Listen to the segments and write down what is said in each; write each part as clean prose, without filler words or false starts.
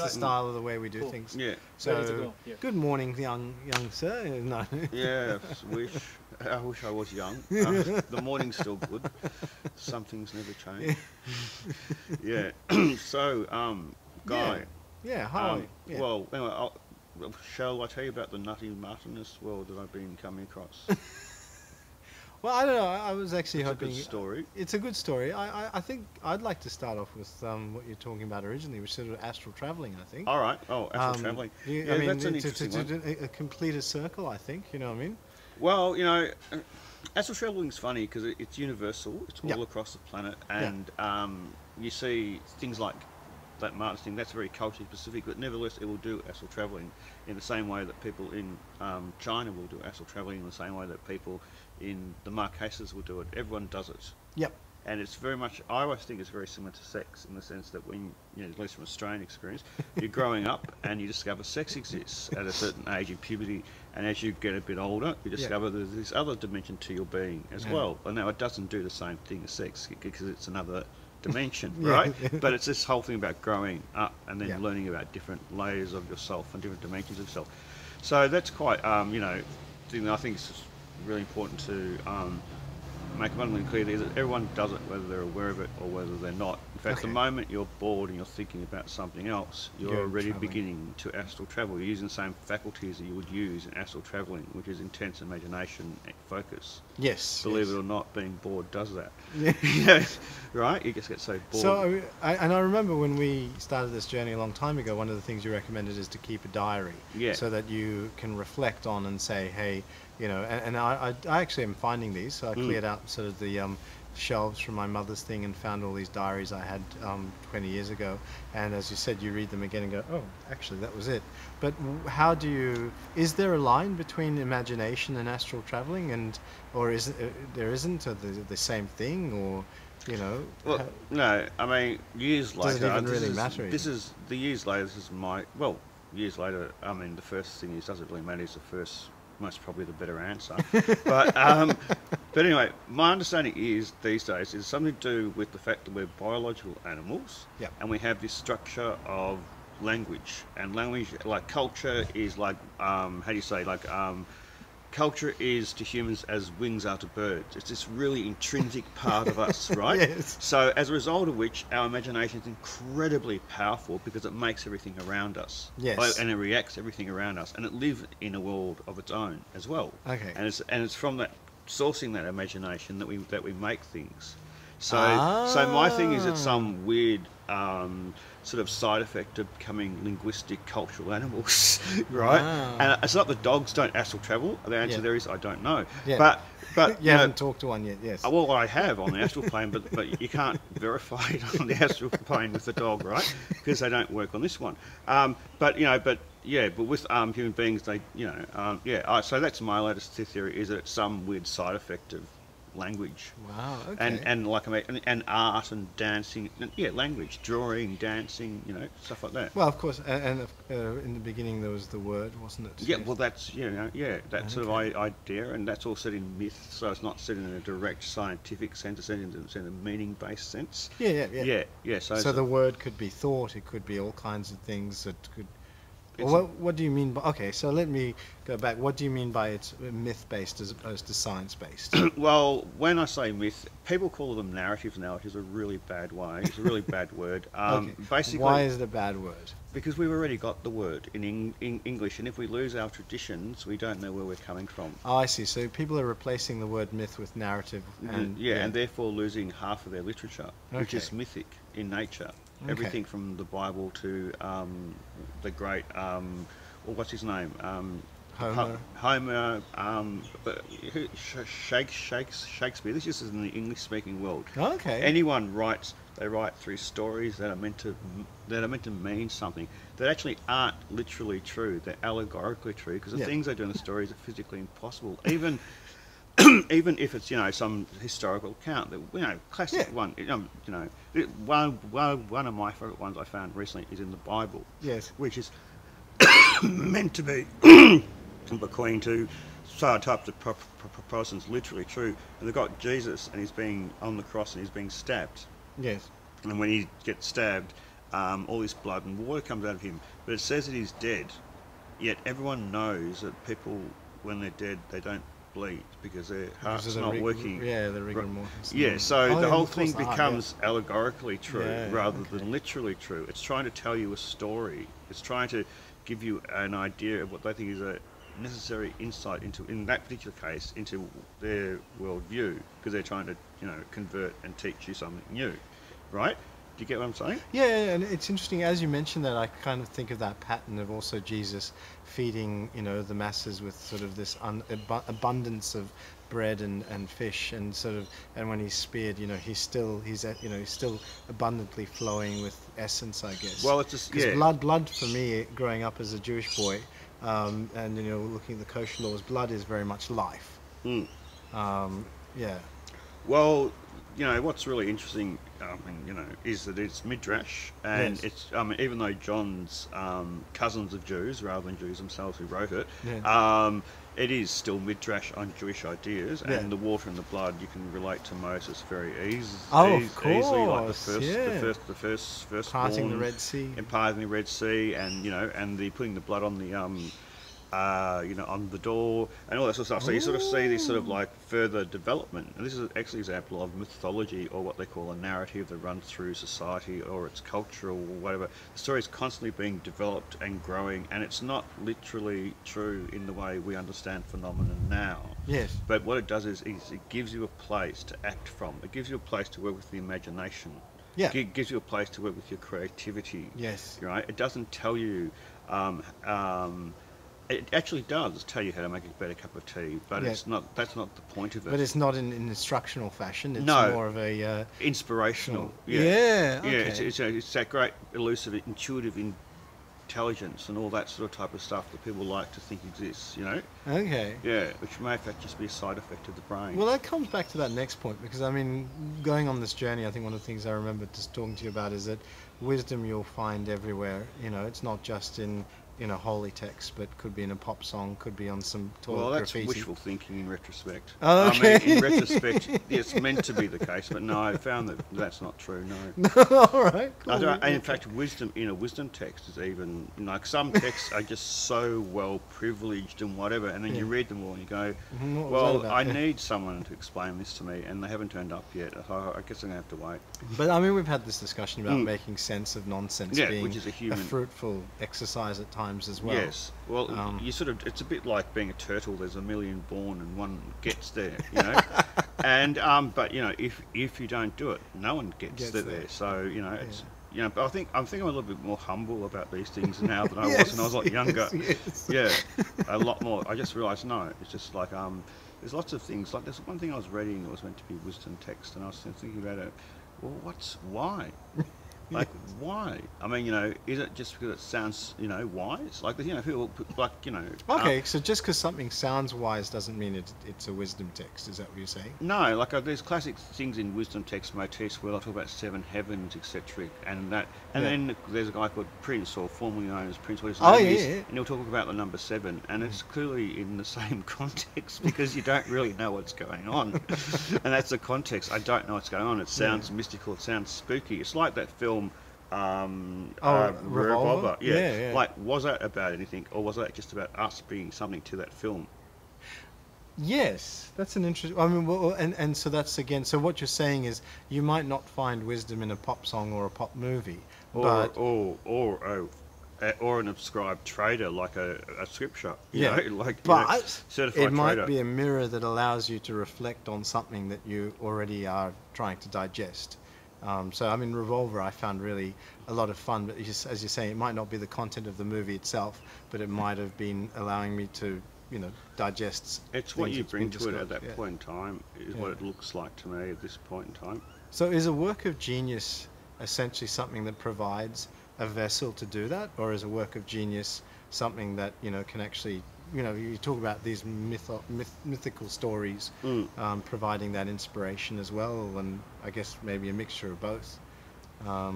the style of the way we do things. Yeah. So, Ready to go. Yeah. good morning, young sir. No. Yeah, I wish I was young. The morning's still good. Some things never change. Yeah. So, Guy. Yeah. Hi. Yeah. Well, anyway, shall I tell you about the nutty martinus world that I've been coming across? Well, I don't know. I was actually It's a hoping. good story. It's a good story. I think I'd like to start off with what you're talking about originally, which is sort of astral traveling. I think. All right. Oh, astral traveling. I mean, that's an interesting one. to complete a circle. I think. You know what I mean? Well, astral traveling is funny because it's universal. It's all across the planet, and you see things like that Martin's thing. That's very culturally specific, but nevertheless, it will do astral traveling in the same way that people in China will do astral traveling, in the same way that people in the Marquesas will do it. Everyone does it. Yep. And it's very much, I always think it's very similar to sex in the sense that when, at least from Australian experience, you're growing up and you discover sex exists at a certain age in puberty, and as you get a bit older, you discover there's this other dimension to your being as well. And now it doesn't do the same thing as sex because it's another dimension, right? But it's this whole thing about growing up and then learning about different layers of yourself and different dimensions of yourself. So that's quite, thing that I think is just really important to make abundantly clear is that everyone does it, whether they're aware of it or whether they're not. In fact, the moment you're bored and you're thinking about something else, you're already beginning to astral travel. You're using the same faculties that you would use in astral traveling, which is intense imagination and focus. Yes. Believe it or not, being bored does that. Right? You just get so bored. So, I remember when we started this journey a long time ago, one of the things you recommended is to keep a diary, so that you can reflect on and say, hey, and I actually am finding these. So I cleared out sort of the shelves from my mother's thing and found all these diaries I had 20 years ago. And as you said, you read them again and go, oh, actually, that was it. But how do you? Is there a line between imagination and astral traveling, or is there isn't? Are they the same thing, or? Well, no. I mean, years later, does it even really matter? This is the years later. This is years later. I mean, the first thing is, does it really matter? Is the first, most probably the better answer. but anyway, my understanding is these days is something to do with the fact that we're biological animals, and we have this structure of language, and language, like culture, is like how do you say, like culture is to humans as wings are to birds. It's this really intrinsic part of us, right? Yes. So as a result of which, our imagination is incredibly powerful because it makes everything around us. Yes. And it reacts to everything around us, and it lives in a world of its own as well. Okay. And it's from that sourcing that imagination that we make things. So my thing is, it's some weird sort of side effect of becoming linguistic cultural animals, right? And it's not that dogs don't astral travel. The answer there is I don't know. But you haven't talked to one yet, yes. Well, I have on the astral plane, but you can't verify it on the astral plane with the dog, right? Because they don't work on this one. But with human beings, they, so that's my latest theory, is that it's some weird side effect of language. Wow. Okay. And art and dancing, language, drawing, dancing, stuff like that. Well, of course, and in the beginning there was the word, wasn't it? Yeah. Well, that's that sort of idea, and that's all set in myth, so it's not set in a direct scientific sense. It's set in a meaning-based sense. Yeah. So the word could be thought. It could be all kinds of things. It could. Well, what do you mean by? Okay, so let me go back. What do you mean by it's myth-based as opposed to science-based? Well, when I say myth, people call them narratives now, which is a really bad way. It's a really bad word. Basically, why is it a bad word? Because we've already got the word in English, and if we lose our traditions, we don't know where we're coming from. Oh, I see. So people are replacing the word myth with narrative, and and therefore losing half of their literature, which is mythic in nature. Everything from the Bible to the great, what's his name? Homer. Shakespeare. This is in the English-speaking world. Okay. Anyone writes, they write through stories that are meant to mean something that actually aren't literally true. They're allegorically true because the things they do in the stories are physically impossible. Even if it's some historical account, that classic one. One of my favourite ones I found recently is in the Bible. Yes, which is meant to be, according to certain types of Protestants, literally true. And they've got Jesus, and he's being on the cross, and he's being stabbed. Yes. And when he gets stabbed, all this blood and water comes out of him, but it says that he's dead. Yet everyone knows that people, when they're dead, they don't bleed because their heart's not working. Yeah, the rigor mortis. Yeah, so the whole thing becomes allegorically true rather than literally true. It's trying to tell you a story. It's trying to give you an idea of what they think is a necessary insight into, in that particular case, into their worldview, because they're trying to, convert and teach you something new, right? Do you get what I'm saying? Yeah, and it's interesting, as you mentioned that, I kind of think of that pattern of also Jesus feeding, the masses with sort of this abundance of bread and fish, and sort of, and when he's speared, he's still abundantly flowing with essence, I guess. Well, it's just blood for me, growing up as a Jewish boy, and looking at the kosher laws, blood is very much life. Yeah. Well, what's really interesting, is that it's midrash, and it's, even though John's cousins of Jews rather than Jews themselves who wrote it, it is still midrash on Jewish ideas, and the water and the blood you can relate to Moses very easily. Of course, easily, like the first parting the Red Sea, and parting the Red Sea, and and the putting the blood on the on the door and all that sort of stuff. So you sort of see this sort of like further development. And this is actually an example of mythology, or what they call a narrative that runs through society or its culture or whatever. The story is constantly being developed and growing, and it's not literally true in the way we understand phenomenon now. Yes. But what it does is it gives you a place to act from. It gives you a place to work with the imagination. Yeah. It gives you a place to work with your creativity. Yes. Right? It doesn't tell you it actually does tell you how to make a better cup of tea, but it's not. That's not the point of it. But it's not in instructional fashion. It's more of a inspirational. Okay. It's that great elusive, intuitive intelligence and all that sort of type of stuff that people like to think exists. Okay. Yeah, which may in fact just be a side effect of the brain. Well, that comes back to that next point, because going on this journey, I think one of the things I remember just talking to you about is that wisdom you'll find everywhere. It's not just in holy text, but could be in a pop song, could be on some toilet graffiti. That's wishful thinking in retrospect. Oh, okay. In retrospect, it's meant to be the case, but no, I found that that's not true, no. All right. Cool. And in fact, wisdom in a wisdom text is even, like some texts are just so well privileged and whatever, and then you read them all and you go, well, I need someone to explain this to me, and they haven't turned up yet. So I guess I'm going to have to wait. But we've had this discussion about making sense of nonsense being which is a fruitful exercise at times as well. Yes. Well, it's a bit like being a turtle. There's a million born and one gets there, and but if you don't do it, no one gets there. So it's but I think I'm a little bit more humble about these things now than I was when I was a lot younger. Yeah, a lot more. I just realised it's just like there's lots of things. Like there's one thing I was reading that was meant to be wisdom text, and I was thinking about it. Well, why? Like, why? I mean, is it just because it sounds, wise? Like, people, Okay, so just because something sounds wise doesn't mean it's a wisdom text, is that what you're saying? No, like, there's classic things in wisdom text motifs where I talk about seven heavens, etc., and that. And then there's a guy called Prince, or formerly known as Prince, and he'll talk about the number 7, and it's clearly in the same context, because you don't really know what's going on. And that's the context. I don't know what's going on. It sounds mystical. It sounds spooky. It's like that film, Revolver? Yeah. Like, was that about anything, or was that just about us being something to that film? Yes, that's an interesting. And so that's again. So what you're saying is you might not find wisdom in a pop song or a pop movie, or an ascribed trader, like a scripture. Certified it might trader. be a mirror that allows you to reflect on something that you already are trying to digest. Revolver I found really a lot of fun, but as you say, it might not be the content of the movie itself, but it might have been allowing me to, digest. It's what you bring to it at that point in time, is what it looks like to me at this point in time. So is a work of genius essentially something that provides a vessel to do that, or is a work of genius something that, can actually, you talk about these mythical stories, providing that inspiration as well, and I guess maybe a mixture of both. I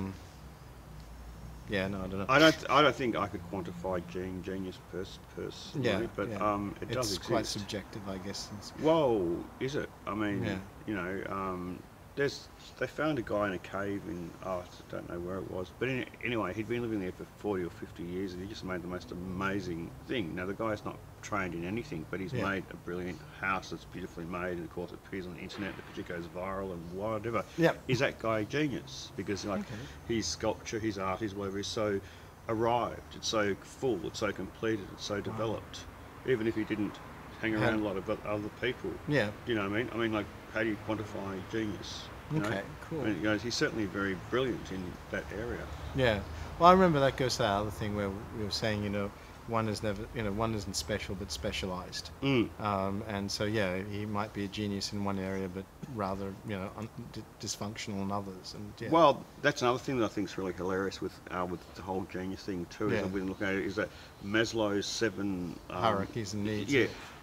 don't know. I don't think I could quantify genius personally, but it does exist. It's quite subjective, I guess. Whoa, is it? I mean, they found a guy in a cave in, I don't know where it was, but anyway, he'd been living there for 40 or 50 years, and he just made the most amazing thing. Now, the guy's not trained in anything, but he's made a brilliant house that's beautifully made, and of course it appears on the internet, the picture goes viral and whatever. Is that guy a genius? Because his sculpture, his art, his whatever is so arrived, it's so full, it's so completed, it's so developed, even if he didn't hang around a lot of other people. Do you know what I mean? I mean, like, how do you quantify genius? Cool. I mean, he's certainly very brilliant in that area. Yeah. Well, I remember that goes to that other thing where we were saying, one is never, one isn't special but specialized. And so, he might be a genius in one area, but rather, dysfunctional in others. And well, that's another thing that I think is really hilarious with the whole genius thing too. Is that we look at it, is that Maslow's 7 hierarchies and needs.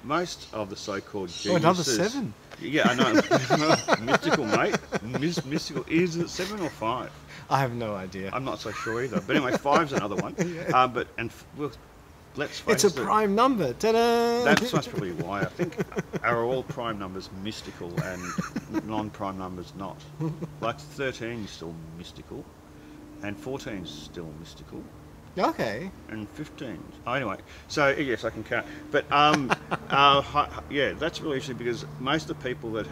Most of the so-called geniuses. Oh, another 7. Yeah, I know. Mystical, mate. Mystical. Is it 7 or 5? I have no idea. I'm not so sure either. But anyway, 5's another one. Let's face it's a prime number. Ta-da! That's probably why. I think are all prime numbers mystical and non-prime numbers not. Like 13 is still mystical, and 14 is still mystical. Okay. And 15. Oh, anyway, so yes, I can count. But that's really interesting because most of the people who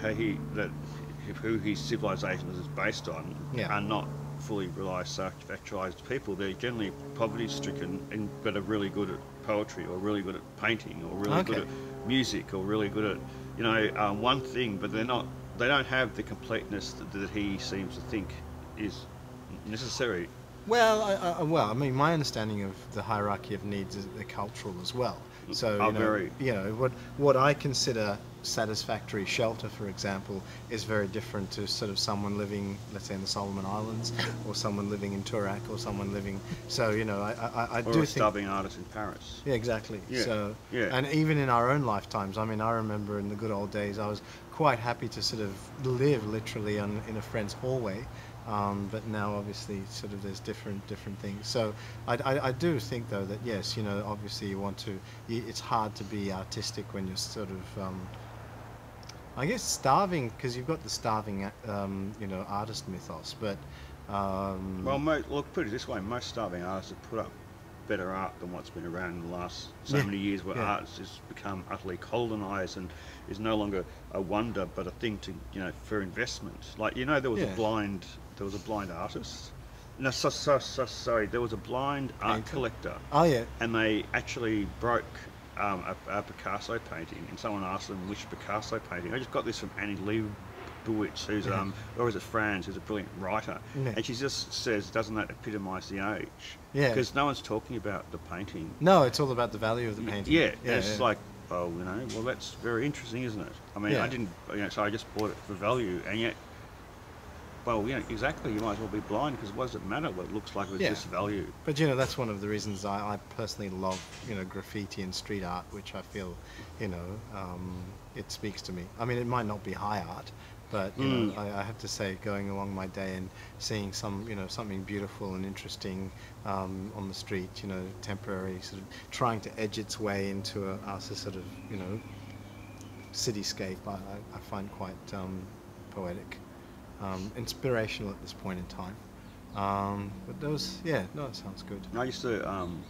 his civilization is based on are not fully realised, factualised people. They're generally poverty-stricken but are really good at poetry, or really good at painting, or really good at music, or really good at one thing. But they don't have the completeness that he seems to think is necessary. Well, I mean, my understanding of the hierarchy of needs is they're cultural as well. So, what I consider satisfactory shelter, for example, is very different to sort of someone living, let's say, in the Solomon Islands, or someone living in Turak, or someone living. So, I do think. Or a starving artist in Paris. Yeah, exactly. So, and even in our own lifetimes, I mean, I remember in the good old days, I was quite happy to sort of live literally in a friend's hallway. But now, obviously, sort of there's different things. So I do think, though, that yes, obviously you want to. It's hard to be artistic when you're sort of, I guess, starving, because you've got the starving, artist mythos. But look, put it this way: most starving artists have put up better art than what's been around in the last so many years, where art has become utterly colonised and is no longer a wonder but a thing to for investment. Like there was a blind artist. No, sorry, there was a blind art collector. Oh yeah. And they actually broke a Picasso painting, and someone asked them which Picasso painting. I just got this from Annie Leibovitz, who's or is it Franz, who's a brilliant writer, and she just says, doesn't that epitomise the age? Yeah. Because no one's talking about the painting. No, it's all about the value of the painting. It's like, well, that's very interesting, isn't it? I mean, I didn't, so I just bought it for value, and yet, well, exactly, you might as well be blind, because what does it matter what it looks like with this value? But, that's one of the reasons I personally love, graffiti and street art, which I feel, it speaks to me. I mean, it might not be high art, but, I have to say, going along my day and seeing something beautiful and interesting on the street, temporary, sort of trying to edge its way into a sort of, cityscape, I find quite poetic. Inspirational at this point in time. But those, it sounds good. I used to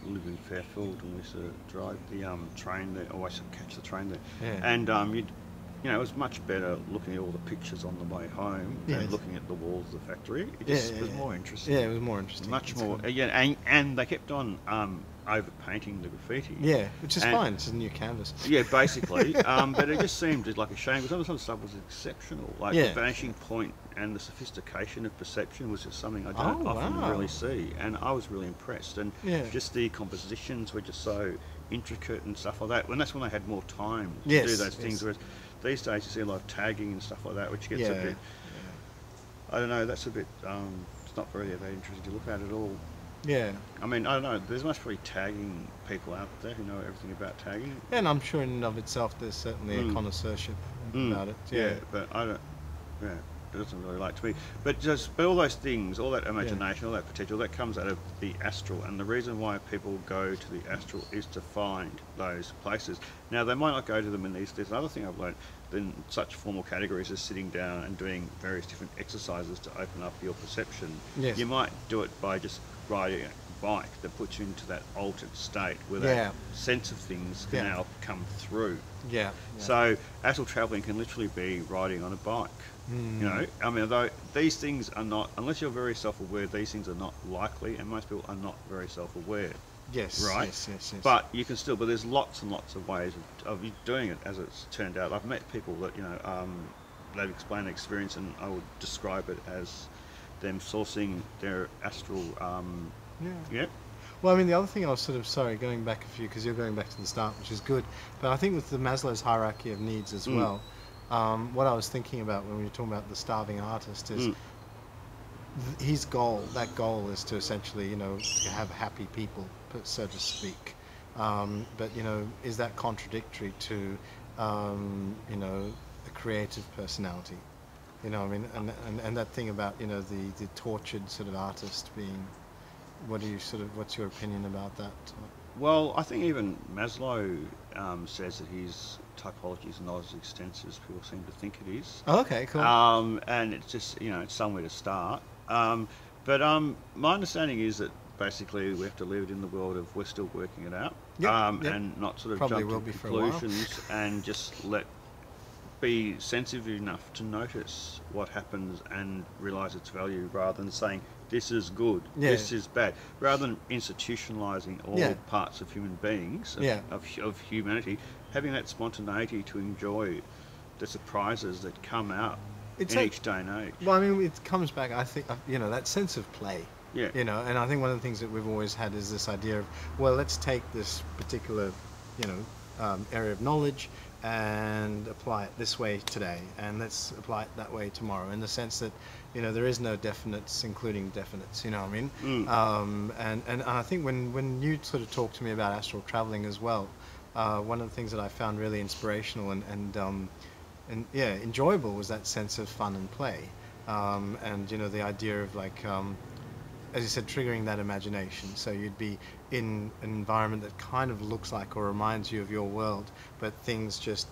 live in Fairfield, and we used to drive the train there, or I used to catch the train there. And it was much better looking at all the pictures on the way home than looking at the walls of the factory. It just was more interesting. Yeah, it was more interesting. Much more. And they kept on over-painting the graffiti. Yeah, which is fine. It's a new canvas. Yeah, basically. But it just seemed like a shame, because some of the stuff was exceptional. Like the vanishing point and the sophistication of perception was just something I don't often really see. And I was really impressed. And just the compositions were just so intricate and stuff like that. And that's when I had more time to do those things. Whereas these days you see a lot of tagging and stuff like that, which gets a bit... I don't know, that's a bit... it's not very interesting to look at all. Yeah. I mean, I don't know, there's must be tagging people out there who know everything about tagging. Yeah, and I'm sure in and of itself there's certainly a connoisseurship about it. Yeah, but I don't... Yeah. doesn't really relate to me. But all those things, all that imagination, all that potential, that comes out of the astral. And the reason why people go to the astral is to find those places. Now, they might not go to them in these. There's another thing I've learned in such formal categories as sitting down and doing various different exercises to open up your perception. Yes. You might do it by just riding a bike that puts you into that altered state where that sense of things can now come through. Yeah. So astral travelling can literally be riding on a bike. You know, I mean, though these things are not, unless you're very self-aware, these things are not likely, and most people are not very self-aware. Yes. Right. Yes. But you can still. But there's lots and lots of ways of doing it. As it's turned out, I've met people that they've explained the experience, and I would describe it as them sourcing their astral. Yeah. Well, I mean, the other thing I was going back a few, because you're going back to the start, which is good. But I think with the Maslow's hierarchy of needs as well, what I was thinking about when we were talking about the starving artist is his goal. That goal is to essentially, to have happy people, so to speak. But is that contradictory to, a creative personality? I mean, and that thing about the tortured sort of artist being. What's your opinion about that? Well, I think even Maslow says that his typology is not as extensive as people seem to think it is. Oh, okay, cool. And it's just, it's somewhere to start. But my understanding is that basically we have to live in the world of we're still working it out. And not sort of Probably jump to conclusions and just be sensitive enough to notice what happens and realise its value rather than saying, this is good, this is bad. Rather than institutionalising all parts of human beings, of humanity, having that spontaneity to enjoy the surprises that come out in each day and age. Well, I mean, it comes back, I think, that sense of play. Yeah. And I think one of the things that we've always had is this idea of, well, let's take this particular, area of knowledge and apply it this way today, and let's apply it that way tomorrow, in the sense that there is no definites including definites, you know what I mean? And I think when you sort of talk to me about astral traveling as well, one of the things that I found really inspirational and enjoyable was that sense of fun and play, and the idea of as you said, triggering that imagination. So you'd be in an environment that kind of looks like or reminds you of your world, but things just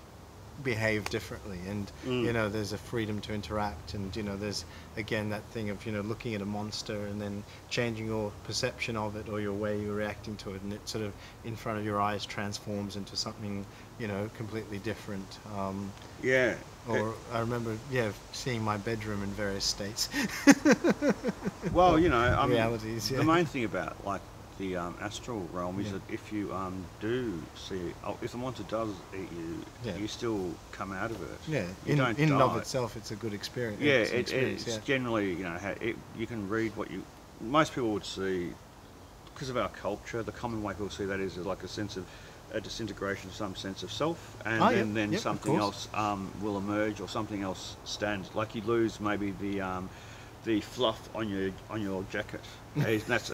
behave differently, and there's a freedom to interact, and there's again that thing of looking at a monster and then changing your perception of it or your way you're reacting to it, and it sort of in front of your eyes transforms into something completely different. Or I remember seeing my bedroom in various states. Well, realities. The main thing about the astral realm is that if you do see, if a monster does eat you, you still come out of it. Yeah, in and of itself, it's a good experience. Yeah, it's generally, you can read what you. Most people would see, because of our culture, the common way people see that is like a sense of a disintegration, some sense of self, and then something else will emerge, or something else stands. Like you lose maybe the fluff on your jacket. That's